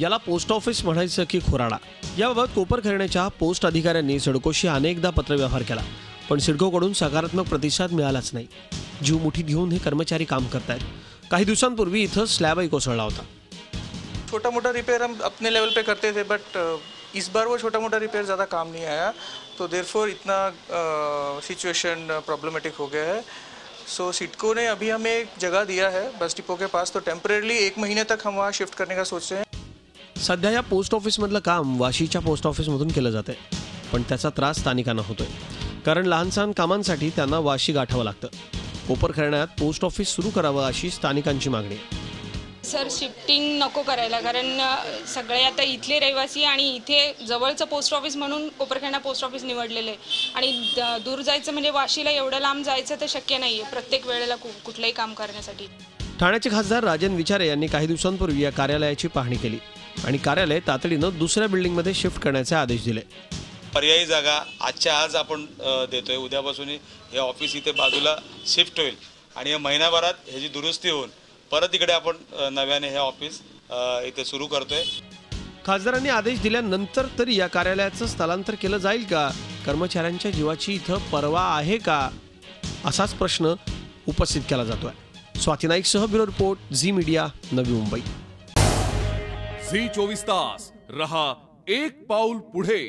याला post office म्हणायचं की खुराडा? याबाबत कोपरखैरण्याच्या पोस्ट अधिकाऱ्यांनी सिडकोशी अनेकदा पत्रव्यवहार केला, पण सिडकोकडून सकारात्मक प्रतिसाद मिळालाच नाही. जीव मुठीत घेऊन हे कर्मचारी काम करतायत. काही दिवसांपूर्वी इथं स्लॅबही कोसळला होता. छोटा मोटा रिपेयर हम अपने लेवल पे करते थे, बट इस बार वो छोटा मोटा रिपेयर ज़्यादा काम नहीं आया, तो देयरफॉर इतना सिचुएशन प्रॉब्लमेटिक हो गया है. सो सिडको ने अभी हमें एक जगह दिया है बस डिपो के पास, तो टेम्परेरली 1 महीने तक हम वहाँ शिफ्ट करने का सोच रहे हैं. सध्या या पोस्ट ऑफिसमधलं काम वाशीच्या पोस्ट ऑफिसमधून केलं जातंय, पण त्याचा त्रास स्थानिकांना होतोय, कारण लहानसहान कामांसाठी त्यांना वाशी गाठावं लागतं. कोपरखैरण्यात पोस्ट ऑफिस सुरू करावं अशी स्थानिकांची मागणी आहे. सर, शिफ्टिंग नको करायला, कारण सगळे आता इथले रहिवासी आणि इथे जवळचं पोस्ट ऑफिस म्हणून कोपरखैरणा पोस्ट ऑफिस निवडलेलं आहे. आणि दूर जायचं म्हणजे वाशीला एवढं लांब जायचं तर शक्य नाही आहे प्रत्येक वेळेला कुठलंही काम करण्यासाठी. ठाण्याचे खासदार राजन विचारे यांनी काही दिवसांपूर्वी या कार्यालयाची पाहणी केली आणि कार्यालय तातडीनं दुसऱ्या बिल्डिंगमध्ये शिफ्ट करण्याचे आदेश दिले. पर्यायी जागा आजच्या आज आपण देतोय. उद्यापासून हे ऑफिस इथे बाजूला शिफ्ट होईल आणि या महिनाभरात ह्याची दुरुस्ती होऊन परत इकडे आपण नव्याने हे ऑफिस इथे सुरू करतोय. खासदारांनी आदेश दिल्यानंतर तरी या कार्यालयाचं स्थलांतर केलं जाईल का? कर्मचाऱ्यांच्या जीवाची इथं पर्वा आहे का? असाच प्रश्न उपस्थित केला जातोय. स्वाती नाईकसह bureau report, Zee media, Navi Mumbai. Zee 24 तास रहा एक पाऊल पुढे.